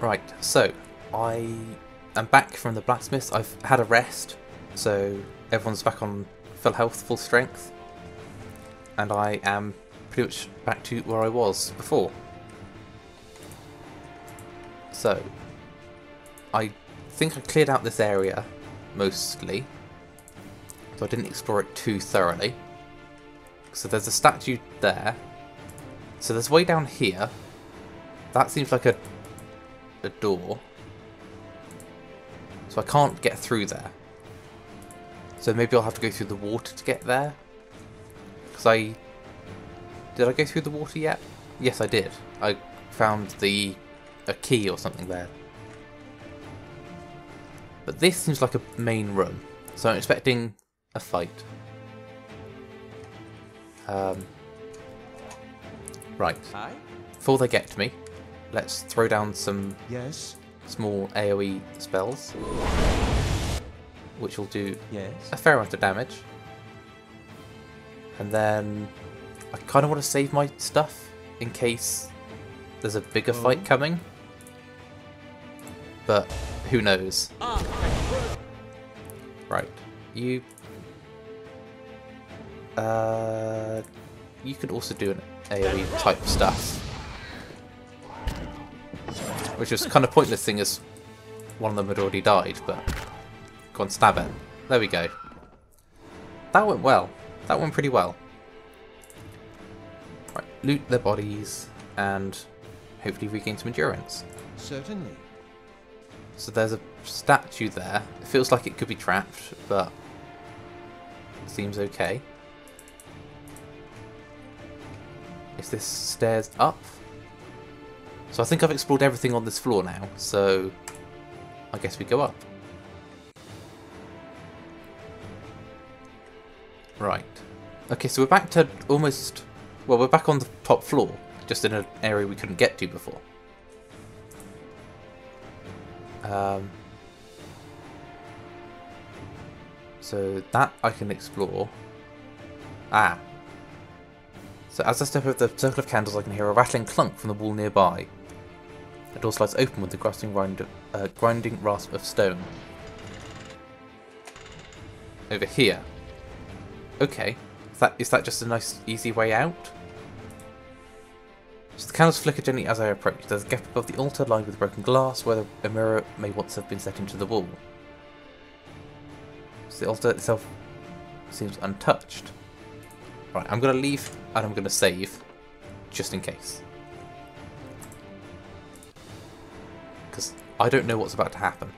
Right, so I am back from the blacksmith. I've had a rest, so everyone's back on full health, full strength, and I am pretty much back to where I was before. So I think I cleared out this area mostly, so I didn't explore it too thoroughly. So there's a statue there. So there's way down here. That seems like a door. So I can't get through there. So maybe I'll have to go through the water to get there. Because did I go through the water yet? Yes, I did. I found a key or something there. But this seems like a main room. So I'm expecting a fight. Right. Hi? Before they get to me, let's throw down some small AoE spells, which will do a fair amount of damage. And then I kind of want to save my stuff in case there's a bigger fight coming. But who knows? Right, you could also do an AoE type stuff, which was kind of pointless thing as one of them had already died, but go on, stab it. There we go. That went well. That went pretty well. Right, loot their bodies and hopefully regain some endurance. Certainly. So there's a statue there. It feels like it could be trapped, but it seems okay. Is this stairs up? So I think I've explored everything on this floor now, so I guess we go up. Right. Okay, so we're back to almost... Well, we're back on the top floor, just in an area we couldn't get to before. So that I can explore. So as I step over the circle of candles, I can hear a rattling clunk from the wall nearby. The door slides open with the grinding rasp of stone. Over here. Okay. Is that just a nice, easy way out? So the candles flicker gently as I approach. There's a gap above the altar lined with broken glass where a mirror may once have been set into the wall. So the altar itself seems untouched. Right, I'm going to leave and I'm going to save, just in case. Because I don't know what's about to happen.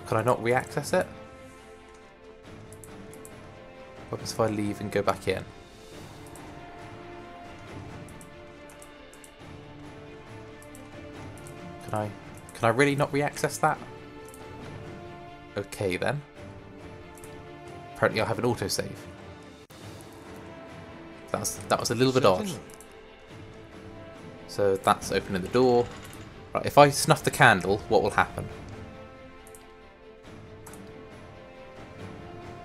Can I not re-access it? What happens if I leave and go back in? Can I really not re-access that? Okay then. Apparently I have an autosave. That was a little bit odd. So that's opening the door. Right, if I snuff the candle, what will happen?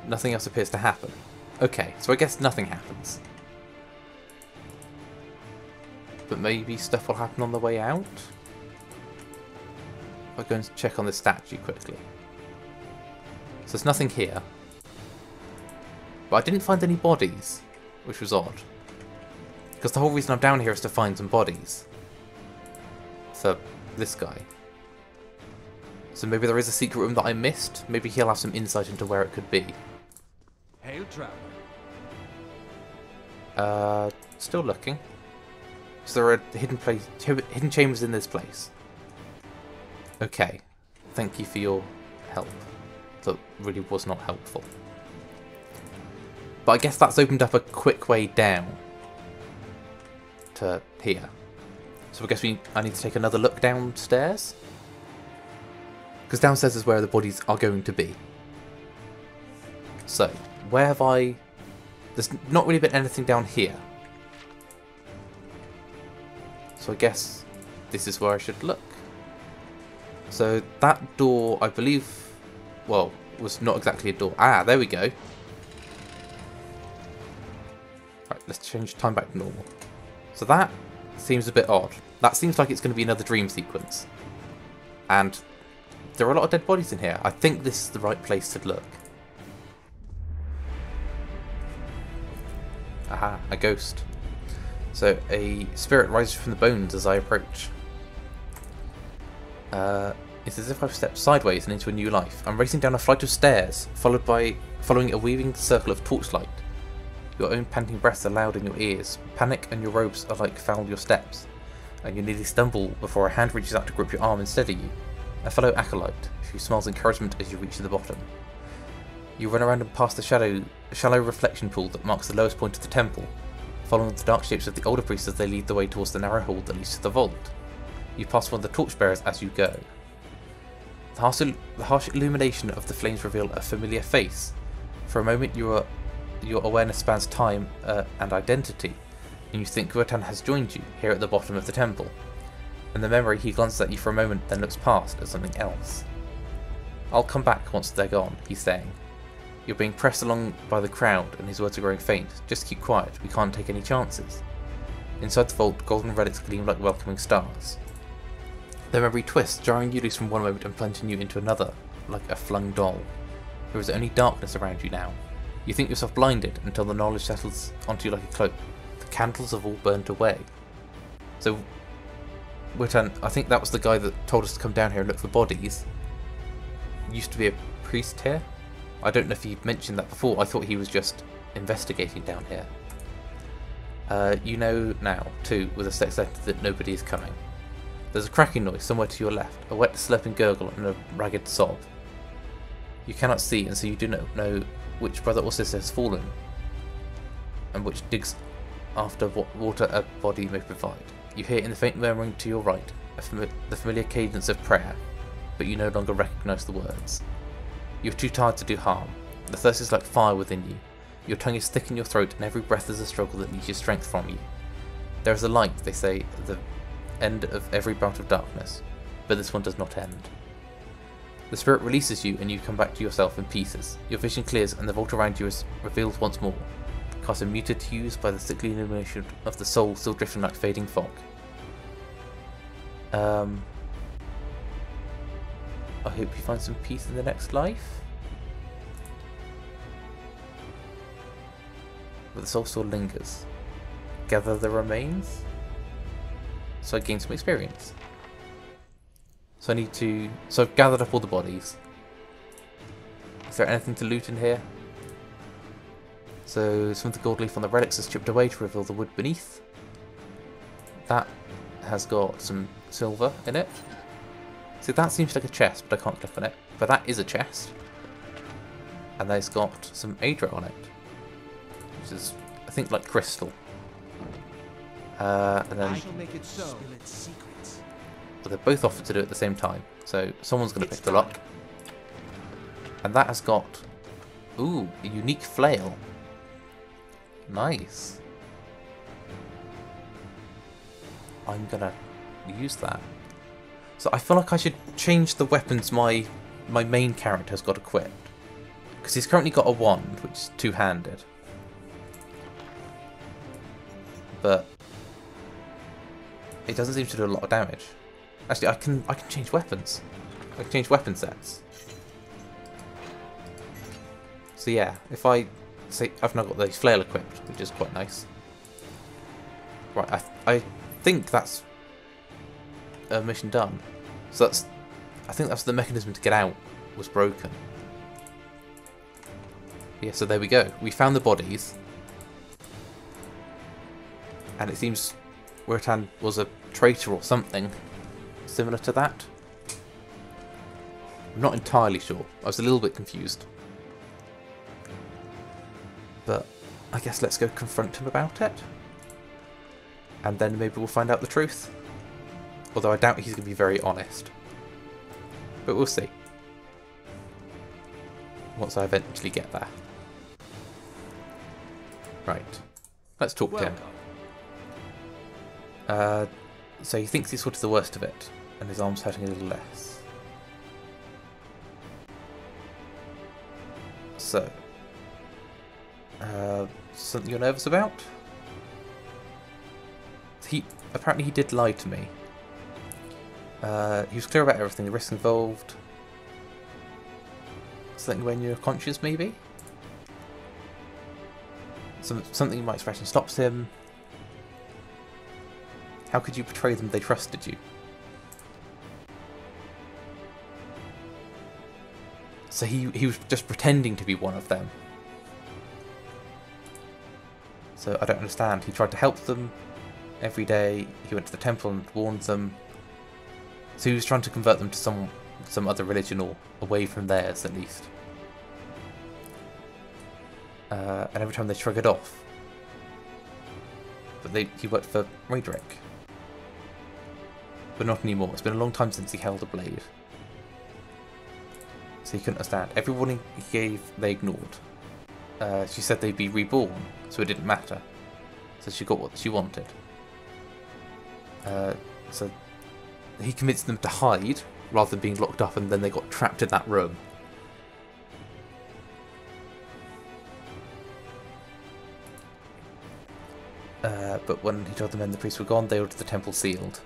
Nothing else appears to happen. Okay, so I guess nothing happens. But maybe stuff will happen on the way out? I'll go and check on this statue quickly. So there's nothing here. But I didn't find any bodies, which was odd. Because the whole reason I'm down here is to find some bodies. For this guy. So maybe there is a secret room that I missed. Maybe he'll have some insight into where it could be. Hail traveler. Still looking. So there are hidden chambers in this place. Okay. Thank you for your help. That really was not helpful. But I guess that's opened up a quick way down to here. So I guess I need to take another look downstairs? Because downstairs is where the bodies are going to be. So, where have I... There's not really been anything down here. So I guess this is where I should look. So that door, I believe, well, was not exactly a door. Ah, there we go. Right, let's change time back to normal. So that seems a bit odd. That seems like it's going to be another dream sequence. And there are a lot of dead bodies in here. I think this is the right place to look. Aha, a ghost. So a spirit rises from the bones as I approach. It's as if I've stepped sideways and into a new life. I'm racing down a flight of stairs, following a weaving circle of torchlight. Your own panting breaths are loud in your ears. Panic and your robes are like foul your steps. And you nearly stumble before a hand reaches out to grip your arm and steady you. A fellow acolyte, who smiles encouragement as you reach to the bottom. You run around and past the shallow reflection pool that marks the lowest point of the temple, following the dark shapes of the older priests as they lead the way towards the narrow hall that leads to the vault. You pass one of the torchbearers as you go. The harsh illumination of the flames reveal a familiar face. For a moment your awareness spans time and identity, and you think Guertan has joined you here at the bottom of the temple. In the memory he glances at you for a moment, then looks past at something else. I'll come back once they're gone, he's saying. You're being pressed along by the crowd, and his words are growing faint. Just keep quiet, we can't take any chances. Inside the vault, golden relics gleam like welcoming stars. The memory twists, jarring you loose from one moment and plunging you into another, like a flung doll. There is only darkness around you now. You think yourself blinded until the knowledge settles onto you like a cloak. The candles have all burnt away. So, Guertan, I think that was the guy that told us to come down here and look for bodies. Used to be a priest here. I don't know if he mentioned that before. I thought he was just investigating down here. You know now, too, with a sextant that nobody is coming. There's a cracking noise somewhere to your left, a wet slurping gurgle and a ragged sob. You cannot see, and so you do not know which brother or sister has fallen, and which digs after what water a body may provide. You hear in the faint murmuring to your right the familiar cadence of prayer, but you no longer recognise the words. You're too tired to do harm. The thirst is like fire within you. Your tongue is thick in your throat, and every breath is a struggle that needs your strength from you. There is a light, they say, at the end of every bout of darkness, but this one does not end. The spirit releases you, and you come back to yourself in pieces. Your vision clears, and the vault around you is revealed once more, cast in muted hues by the sickly illumination of the soul still drifting like fading fog. I hope you find some peace in the next life. But the soul still lingers. Gather the remains. So I gain some experience. So I need to... So I've gathered up all the bodies. Is there anything to loot in here? So some of the gold leaf on the relics is chipped away to reveal the wood beneath. That has got some silver in it. See, that seems like a chest, but I can't click on it. But that is a chest. And there's got some Adra on it. Which is, I think, like crystal. And then... I shall make it so. But they're both offered to do it at the same time. So someone's going to pick the lock. And that has got... Ooh, a unique flail. Nice. I'm going to use that. So I feel like I should change the weapons my main character's got equipped. Because he's currently got a wand, which is two-handed. But it doesn't seem to do a lot of damage. Actually, I can change weapons. I can change weapon sets. So yeah, if I say I've now got the flail equipped, which is quite nice. Right, I think that's a mission done. So I think that's the mechanism to get out was broken. Yeah, so there we go. We found the bodies. And it seems Guertan was a traitor or something similar to that. I'm not entirely sure. I was a little bit confused. But I guess let's go confront him about it. And then maybe we'll find out the truth. Although I doubt he's going to be very honest. But we'll see. Once I eventually get there. Right. Let's talk to him. So he thinks he's sorted the worst of it, and his arm's hurting a little less. So, something you're nervous about? Apparently he did lie to me. He was clear about everything, the risks involved. Something when you're conscious, maybe? Something you might expression stops him. How could you betray them? They trusted you. So he was just pretending to be one of them. So I don't understand. He tried to help them every day. He went to the temple and warned them. So he was trying to convert them to some other religion or away from theirs at least. And every time they shrug it off. But he worked for Raedric. But not anymore. It's been a long time since he held a blade. So he couldn't understand. Every warning he gave, they ignored. She said they'd be reborn, so it didn't matter. So she got what she wanted. So he convinced them to hide, rather than being locked up, and then they got trapped in that room. But when he told the men the priests were gone, they ordered the temple sealed.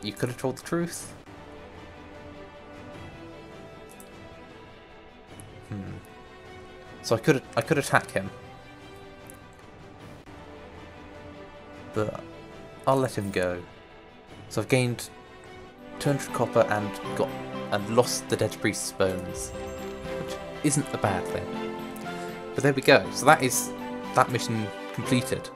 You could have told the truth. So I could attack him, but I'll let him go. So I've gained 200 copper and lost the dead priest's bones, which isn't a bad thing. But there we go. So that is that mission completed.